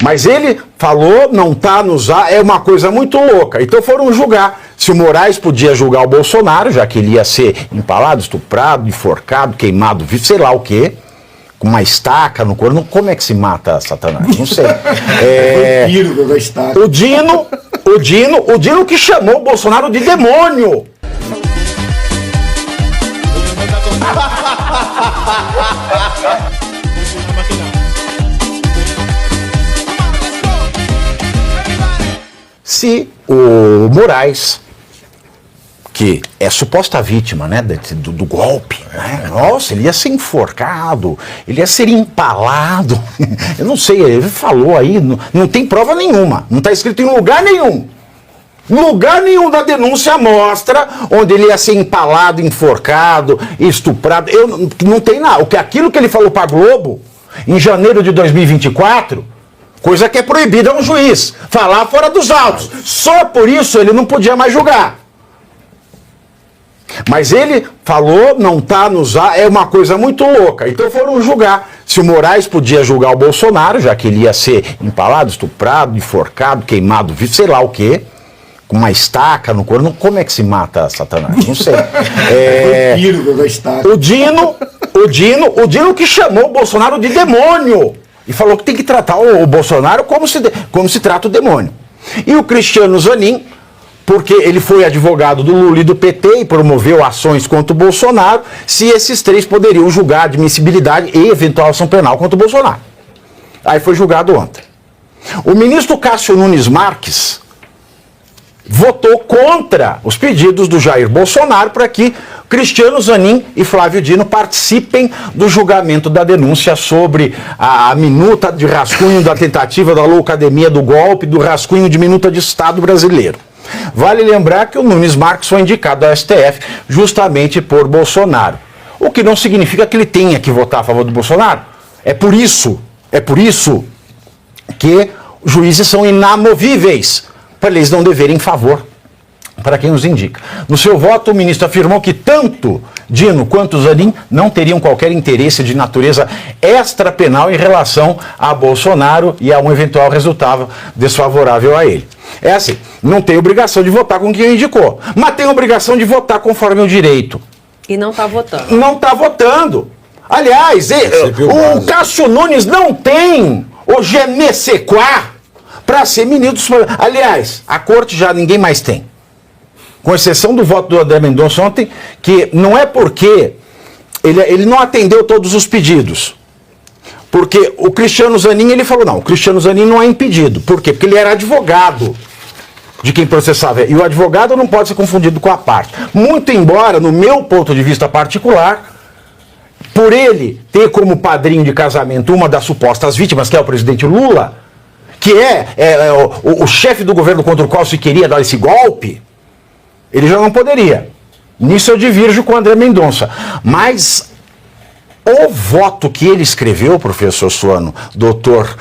Mas ele falou, não tá nos... É uma coisa muito louca. Então foram julgar se o Moraes podia julgar o Bolsonaro, já que ele ia ser empalado, estuprado, enforcado, queimado, sei lá o quê, com uma estaca no corpo. Como é que se mata Satanás? Não sei. O Dino que chamou o Bolsonaro de demônio. Se o Moraes, que é suposta vítima, né, do golpe, né? Nossa, ele ia ser enforcado, ele ia ser empalado, eu não sei, ele falou aí, não tem prova nenhuma, não está escrito em lugar nenhum. Lugar nenhum da denúncia mostra onde ele ia ser empalado, enforcado, estuprado, não tem nada. Aquilo que ele falou para a Globo, em janeiro de 2024... coisa que é proibida a um juiz, falar fora dos autos. Só por isso ele não podia mais julgar. Mas ele falou, não tá nos... É uma coisa muito louca. Então foram julgar se o Moraes podia julgar o Bolsonaro, já que ele ia ser empalado, estuprado, enforcado, queimado, sei lá o quê, com uma estaca no corpo. Como é que se mata Satanás? Não sei. O Dino que chamou o Bolsonaro de demônio. E falou que tem que tratar o Bolsonaro como se trata o demônio. E o Cristiano Zanin, porque ele foi advogado do Lula e do PT e promoveu ações contra o Bolsonaro, se esses três poderiam julgar a admissibilidade e eventual ação penal contra o Bolsonaro. Aí foi julgado ontem. O ministro Cássio Nunes Marques votou contra os pedidos do Jair Bolsonaro para que Cristiano Zanin e Flávio Dino participem do julgamento da denúncia sobre a minuta de rascunho da tentativa da loucademia do golpe, do rascunho de minuta de Estado brasileiro. Vale lembrar que o Nunes Marques foi indicado ao STF justamente por Bolsonaro. O que não significa que ele tenha que votar a favor do Bolsonaro. É por isso que os juízes são inamovíveis, para eles não deverem favor para quem os indica. No seu voto, o ministro afirmou que tanto Dino quanto Zanin não teriam qualquer interesse de natureza extrapenal em relação a Bolsonaro e a um eventual resultado desfavorável a ele. É assim, não tem obrigação de votar com quem indicou, mas tem obrigação de votar conforme o direito. E não está votando. Não está votando. Aliás, o Cássio Nunes não tem o je ne sais quoi para ser ministro. Aliás, a corte já ninguém mais tem. Com exceção do voto do André Mendonça ontem, que não é porque ele não atendeu todos os pedidos. Porque o Cristiano Zanin, ele falou, não, o Cristiano Zanin não é impedido. Por quê? Porque ele era advogado de quem processava. E o advogado não pode ser confundido com a parte. Muito embora, no meu ponto de vista particular, por ele ter como padrinho de casamento uma das supostas vítimas, que é o presidente Lula, que o chefe do governo contra o qual se queria dar esse golpe, ele já não poderia. Nisso eu divirjo com o André Mendonça. Mas o voto que ele escreveu, professor Suano, doutor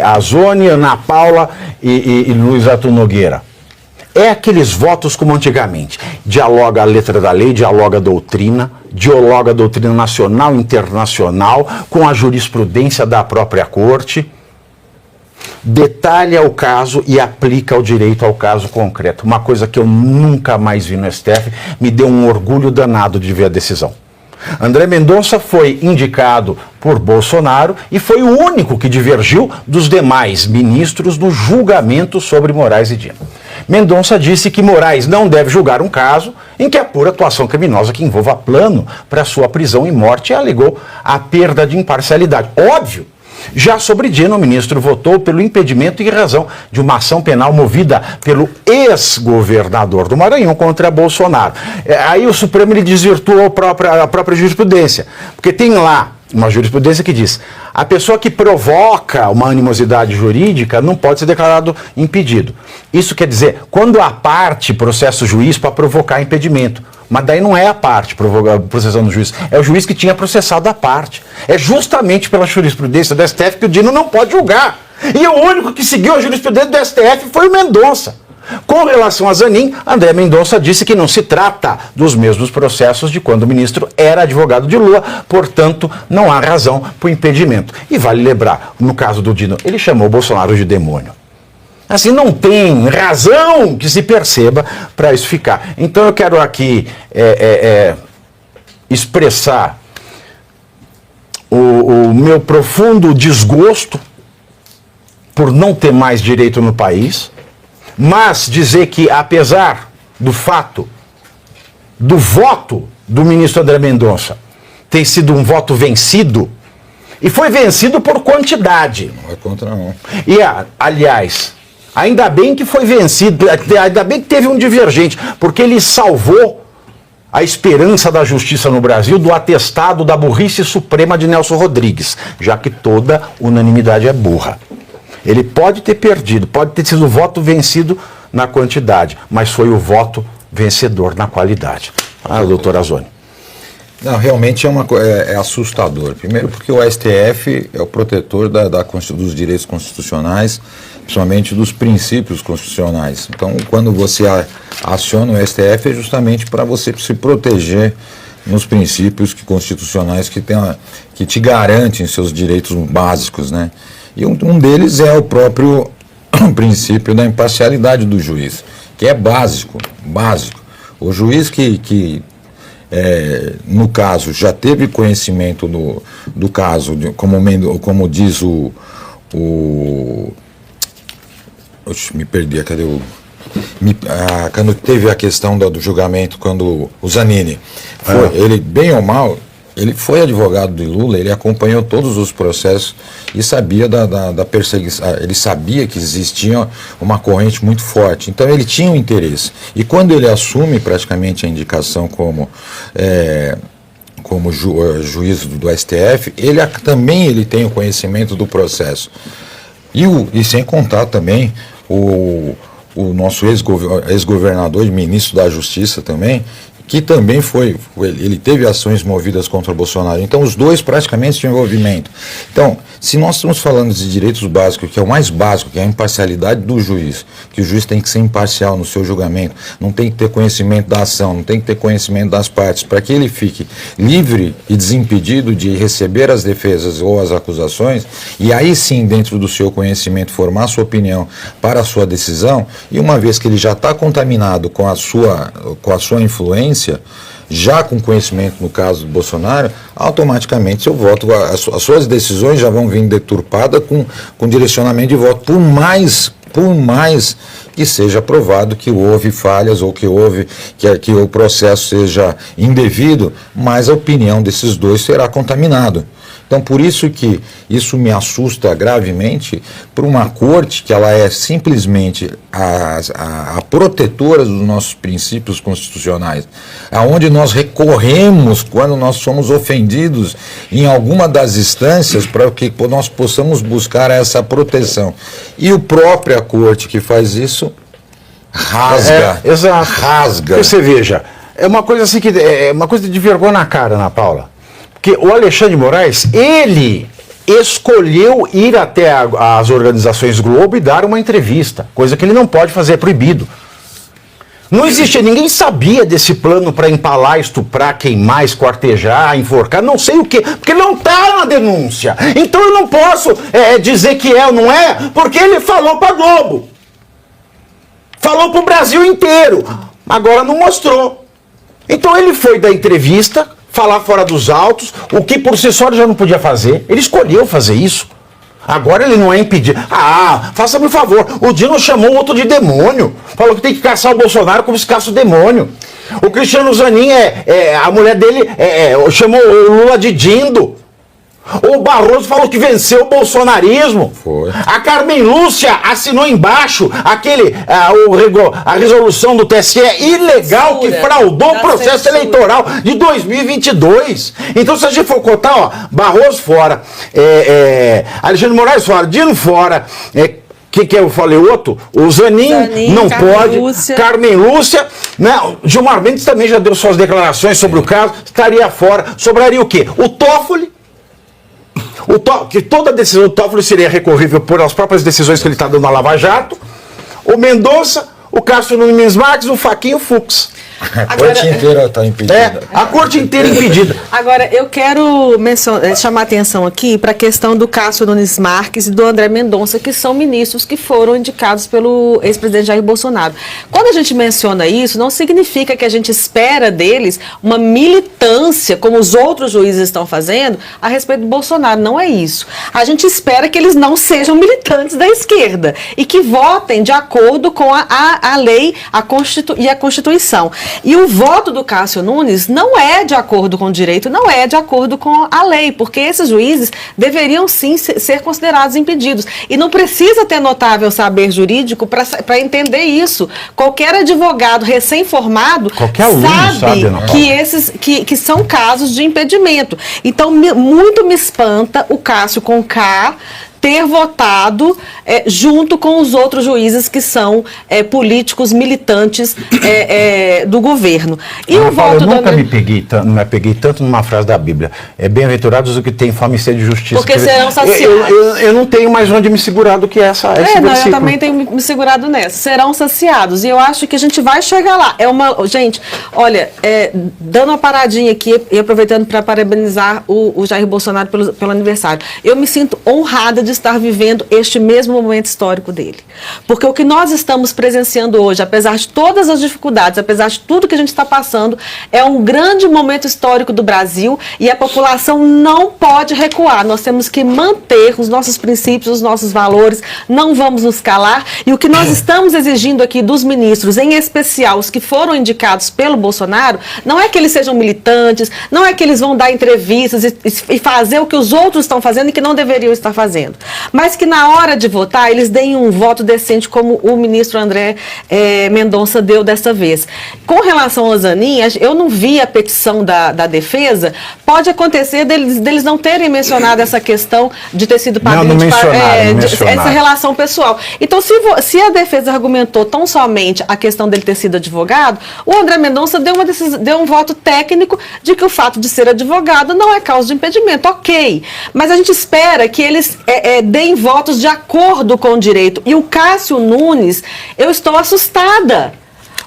Azoni, Ana Paula e Luiz Arthur Nogueira, é aqueles votos como antigamente. Dialoga a letra da lei, dialoga a doutrina, dialoga a doutrina nacional e internacional com a jurisprudência da própria corte, detalha o caso e aplica o direito ao caso concreto. Uma coisa que eu nunca mais vi no STF, me deu um orgulho danado de ver a decisão. André Mendonça foi indicado por Bolsonaro e foi o único que divergiu dos demais ministros no julgamento sobre Moraes e Dino. Mendonça disse que Moraes não deve julgar um caso em que apura atuação criminosa que envolva plano para sua prisão e morte e alegou a perda de imparcialidade. Óbvio. Já sobre Dino, o ministro votou pelo impedimento em razão de uma ação penal movida pelo ex-governador do Maranhão contra Bolsonaro. Aí o Supremo ele desvirtuou a própria jurisprudência, porque tem lá uma jurisprudência que diz: a pessoa que provoca uma animosidade jurídica não pode ser declarado impedido. Isso quer dizer, quando a parte processa o juiz para provocar impedimento. Mas daí não é a parte processando o juiz, é o juiz que tinha processado a parte. É justamente pela jurisprudência do STF que o Dino não pode julgar. E o único que seguiu a jurisprudência do STF foi o Mendonça. Com relação a Zanin, André Mendonça disse que não se trata dos mesmos processos de quando o ministro era advogado de Lula, portanto, não há razão para o impedimento. E vale lembrar, no caso do Dino, ele chamou o Bolsonaro de demônio. Assim, não tem razão que se perceba para isso ficar. Então eu quero aqui expressar o meu profundo desgosto por não ter mais direito no país, mas dizer que, apesar do fato do voto do ministro André Mendonça ter sido um voto vencido, e foi vencido por quantidade. Não é contra um. E, aliás, ainda bem que foi vencido, ainda bem que teve um divergente, porque ele salvou a esperança da justiça no Brasil do atestado da burrice suprema de Nelson Rodrigues, já que toda unanimidade é burra. Ele pode ter perdido, pode ter sido o voto vencido na quantidade, mas foi o voto vencedor na qualidade. Doutor Azzoni. Não, realmente é assustador. Primeiro porque o STF é o protetor dos direitos constitucionais, principalmente dos princípios constitucionais. Então, quando você aciona o STF, é justamente para você se proteger nos princípios constitucionais que te garantem seus direitos básicos, né? E um deles é o próprio princípio da imparcialidade do juiz, que é básico. O juiz que no caso, já teve conhecimento do caso, como diz me perdi, cadê quando teve a questão do julgamento, quando o Zanin ele, bem ou mal, ele foi advogado de Lula, ele acompanhou todos os processos e sabia da perseguição, ele sabia que existia uma corrente muito forte, então ele tinha um interesse. E quando ele assume praticamente a indicação como juiz do STF, ele também tem o conhecimento do processo. E sem contar também o nosso ex-governador e ministro da Justiça também, que também ele teve ações movidas contra o Bolsonaro. Então, os dois praticamente tinham envolvimento. Então, se nós estamos falando de direitos básicos, que é o mais básico, que é a imparcialidade do juiz, que o juiz tem que ser imparcial no seu julgamento, não tem que ter conhecimento da ação, não tem que ter conhecimento das partes, para que ele fique livre e desimpedido de receber as defesas ou as acusações, e aí sim, dentro do seu conhecimento, formar sua opinião para a sua decisão, e uma vez que ele já está contaminado com a sua influência, já com conhecimento no caso do Bolsonaro, automaticamente seu voto, as suas decisões já vão vir deturpadas com direcionamento de voto, por mais que seja provado que houve falhas ou que o processo seja indevido, mas a opinião desses dois será contaminada. Então, por isso que isso me assusta gravemente, por uma corte que ela é simplesmente a protetora dos nossos princípios constitucionais, aonde nós recorremos quando nós somos ofendidos em alguma das instâncias para que nós possamos buscar essa proteção. E a própria corte que faz isso rasga. Exato. Rasga. Você veja, é uma coisa assim que é uma coisa de vergonha na cara, Ana Paula. Porque o Alexandre de Moraes, ele escolheu ir até as organizações Globo e dar uma entrevista, coisa que ele não pode fazer, é proibido. Não existia, ninguém sabia desse plano para empalar, estuprar, queimar, esquartejar, enforcar, não sei o quê, porque não está na denúncia. Então eu não posso dizer que é ou não é, porque ele falou para a Globo. Falou para o Brasil inteiro. Agora não mostrou. Então ele foi dar entrevista, falar fora dos autos, o que por si só ele já não podia fazer. Ele escolheu fazer isso. Agora ele não é impedido. Faça-me um favor, o Dino chamou o outro de demônio. Falou que tem que caçar o Bolsonaro como se caça o demônio. O Cristiano Zanin, a mulher dele chamou o Lula de Dindo. O Barroso falou que venceu o bolsonarismo. Foi. A Carmen Lúcia assinou embaixo a resolução do TSE ilegal que fraudou o processo eleitoral de 2022. Então, se a gente for contar, Barroso fora, Alexandre de Moraes fora, Dino fora, que eu falei outro? O Zanin não Carmen pode, Lúcia. Carmen Lúcia, né? Gilmar Mendes também já deu suas declarações sobre o caso, estaria fora. Sobraria o quê? O Toffoli. Que toda decisão do Toffoli seria recorrível por as próprias decisões que ele está dando na Lava Jato, o Mendonça, o Cássio Nunes Marques, o Fachin e o Fux. A corte inteira está impedida. A corte inteira impedida. Agora, eu quero chamar a atenção aqui para a questão do Cássio Nunes Marques e do André Mendonça, que são ministros que foram indicados pelo ex-presidente Jair Bolsonaro. Quando a gente menciona isso, não significa que a gente espera deles uma militância, como os outros juízes estão fazendo, a respeito do Bolsonaro. Não é isso. A gente espera que eles não sejam militantes da esquerda e que votem de acordo com a lei e a Constituição. E o voto do Cássio Nunes não é de acordo com o direito, não é de acordo com a lei, porque esses juízes deveriam sim ser considerados impedidos. E não precisa ter notável saber jurídico para entender isso. Qualquer advogado recém-formado sabe que são casos de impedimento. Então, muito me espanta o Cássio com K ter votado junto com os outros juízes que são políticos militantes do governo. E o voto eu nunca me peguei tanto numa frase da Bíblia. Bem-aventurados os que têm fome e sede de justiça. Porque serão saciados. Eu não tenho mais onde me segurar do que esse versículo. Eu também tenho me segurado nessa. Serão saciados. E eu acho que a gente vai chegar lá. Gente, olha, dando uma paradinha aqui e aproveitando para parabenizar o Jair Bolsonaro pelo aniversário. Eu me sinto honrada de estar vivendo este mesmo momento histórico dele. Porque o que nós estamos presenciando hoje, apesar de todas as dificuldades, apesar de tudo que a gente está passando, é um grande momento histórico do Brasil e a população não pode recuar. Nós temos que manter os nossos princípios, os nossos valores, não vamos nos calar. E o que nós estamos exigindo aqui dos ministros, em especial os que foram indicados pelo Bolsonaro, não é que eles sejam militantes, não é que eles vão dar entrevistas e fazer o que os outros estão fazendo e que não deveriam estar fazendo. Mas que na hora de votar, eles deem um voto decente, como o ministro André Mendonça deu dessa vez. Com relação ao Zanin, eu não vi a petição da defesa. Pode acontecer deles não terem mencionado essa questão de ter sido padrinho essa relação pessoal. Então, se a defesa argumentou tão somente a questão dele ter sido advogado, o André Mendonça deu um voto técnico de que o fato de ser advogado não é causa de impedimento. Ok. Mas a gente espera que eles deem votos de acordo com o direito. E o Cássio Nunes, eu estou assustada,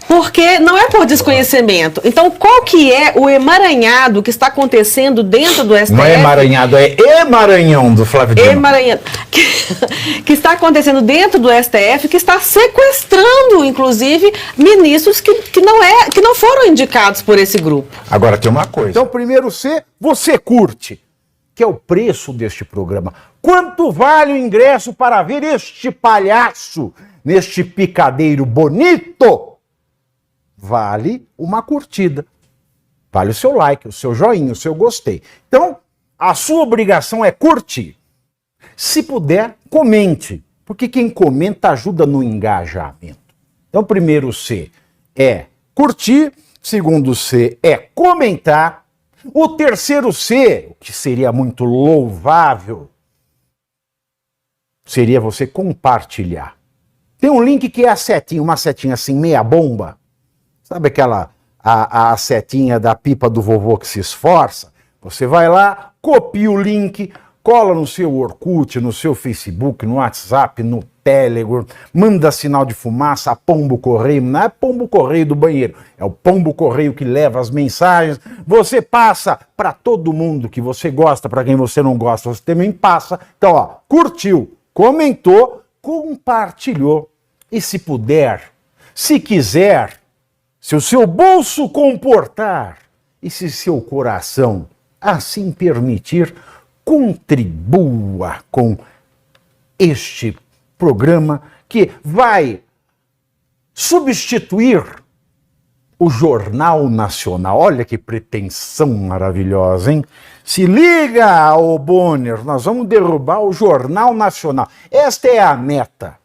porque não é por desconhecimento. Então, qual que é o emaranhado que está acontecendo dentro do STF? Não é emaranhado, é emaranhão do Flávio Dino. Emaranhado. Que está acontecendo dentro do STF, que está sequestrando, inclusive, ministros que não foram indicados por esse grupo. Agora tem uma coisa. Então, primeiro C, você curte, que é o preço deste programa. Quanto vale o ingresso para ver este palhaço neste picadeiro bonito? Vale uma curtida. Vale o seu like, o seu joinha, o seu gostei. Então, a sua obrigação é curtir. Se puder, comente, porque quem comenta ajuda no engajamento. Então, primeiro C é curtir, segundo C é comentar, o terceiro C, o que seria muito louvável, seria você compartilhar. Tem um link que é a setinha, uma setinha assim, meia bomba. Sabe aquela, a setinha da pipa do vovô que se esforça? Você vai lá, copia o link, cola no seu Orkut, no seu Facebook, no WhatsApp, no Telegram, manda sinal de fumaça, pombo correio, não é pombo correio do banheiro, é o pombo correio que leva as mensagens, você passa para todo mundo que você gosta, para quem você não gosta, você também passa. Então, ó, curtiu, comentou, compartilhou, e se puder, se quiser, se o seu bolso comportar, e se seu coração assim permitir, contribua com este programa que vai substituir o Jornal Nacional. Olha que pretensão maravilhosa, hein? Se liga, ô Bonner, nós vamos derrubar o Jornal Nacional. Esta é a meta.